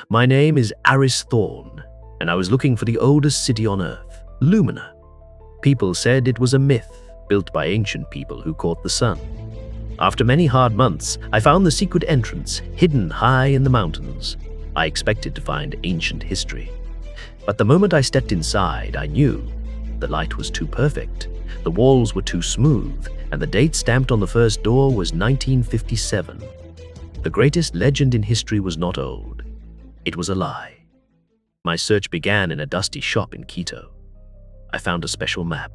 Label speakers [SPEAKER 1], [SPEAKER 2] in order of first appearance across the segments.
[SPEAKER 1] My name is Aris Thorn, and I was looking for the oldest city on Earth, Lumina. People said it was a myth built by ancient people who caught the sun. After many hard months, I found the secret entrance hidden high in the mountains. I expected to find ancient history. But the moment I stepped inside, I knew the light was too perfect, the walls were too smooth, and the date stamped on the first door was 1957. The greatest legend in history was not old. It was a lie. My search began in a dusty shop in Quito. I found a special map.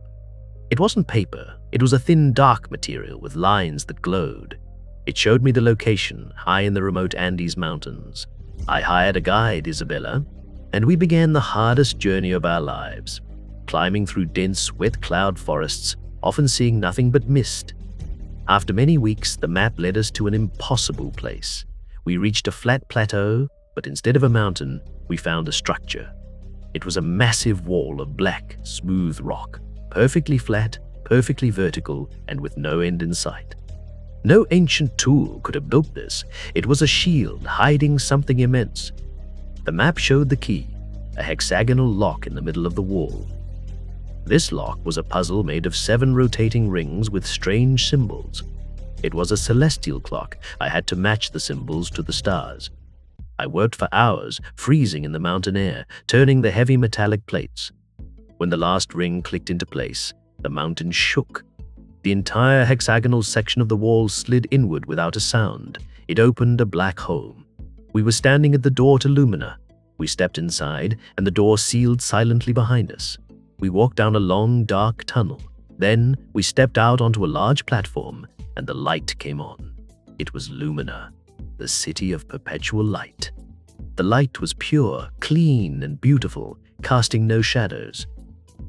[SPEAKER 1] It wasn't paper, it was a thin, dark material with lines that glowed. It showed me the location, high in the remote Andes Mountains. I hired a guide, Isabella, and we began the hardest journey of our lives, climbing through dense, wet cloud forests, often seeing nothing but mist. After many weeks, the map led us to an impossible place. We reached a flat plateau, but instead of a mountain, we found a structure. It was a massive wall of black, smooth rock, perfectly flat, perfectly vertical, and with no end in sight. No ancient tool could have built this. It was a shield hiding something immense. The map showed the key, a hexagonal lock in the middle of the wall. This lock was a puzzle made of 7 rotating rings with strange symbols. It was a celestial clock. I had to match the symbols to the stars. I worked for hours, freezing in the mountain air, turning the heavy metallic plates. When the last ring clicked into place, the mountain shook. The entire hexagonal section of the wall slid inward without a sound. It opened a black hole. We were standing at the door to Lumina. We stepped inside, and the door sealed silently behind us. We walked down a long, dark tunnel. Then we stepped out onto a large platform, and the light came on. It was Lumina, the city of perpetual light. The light was pure, clean, and beautiful, casting no shadows.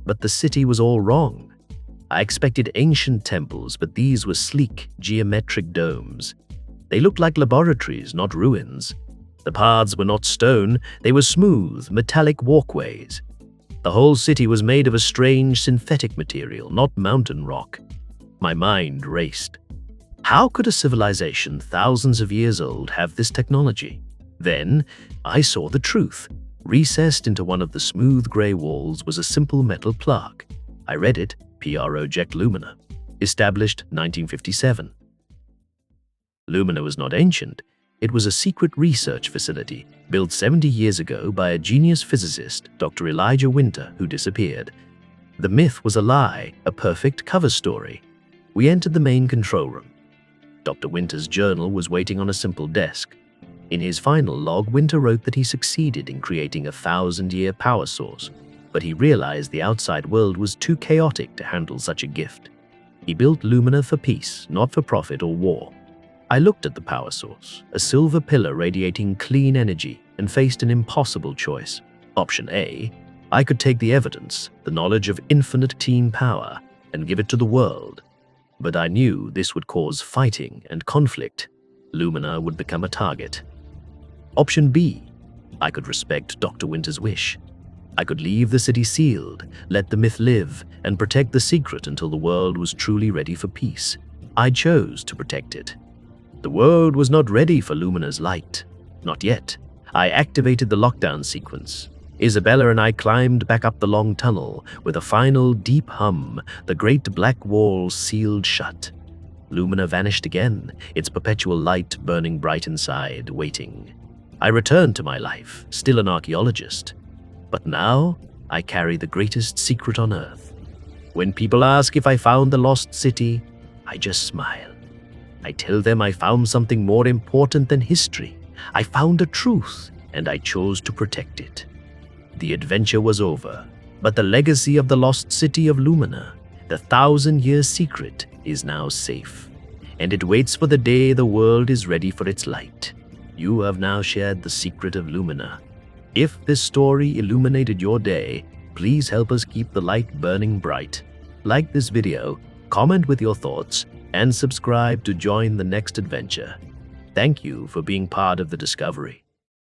[SPEAKER 1] But the city was all wrong. I expected ancient temples, but these were sleek, geometric domes. They looked like laboratories, not ruins. The paths were not stone, they were smooth, metallic walkways. The whole city was made of a strange synthetic material, not mountain rock. My mind raced. How could a civilization thousands of years old have this technology? Then I saw the truth. Recessed into one of the smooth gray walls was a simple metal plaque. I read it, Project Lumina, established 1957. Lumina was not ancient. It was a secret research facility built 70 years ago by a genius physicist, Dr. Elijah Winter, who disappeared. The myth was a lie, a perfect cover story. We entered the main control room. Dr. Winter's journal was waiting on a simple desk. In his final log, Winter wrote that he succeeded in creating a 1,000-year power source, but he realized the outside world was too chaotic to handle such a gift. He built Lumina for peace, not for profit or war. I looked at the power source, a silver pillar radiating clean energy, and faced an impossible choice. Option A, I could take the evidence, the knowledge of infinite clean power, and give it to the world. But I knew this would cause fighting and conflict. Lumina would become a target. Option B, I could respect Dr. Winter's wish. I could leave the city sealed, let the myth live, and protect the secret until the world was truly ready for peace. I chose to protect it. The world was not ready for Lumina's light. Not yet. I activated the lockdown sequence. Isabella and I climbed back up the long tunnel. With a final deep hum, the great black wall sealed shut. Lumina vanished again, its perpetual light burning bright inside, waiting. I returned to my life, still an archaeologist. But now, I carry the greatest secret on Earth. When people ask if I found the lost city, I just smile. I tell them I found something more important than history. I found a truth, and I chose to protect it. The adventure was over, but the legacy of the lost city of Lumina, the 1,000-year secret, is now safe, and it waits for the day the world is ready for its light. You have now shared the secret of Lumina. If this story illuminated your day, please help us keep the light burning bright. Like this video, comment with your thoughts, and subscribe to join the next adventure. Thank you for being part of the discovery.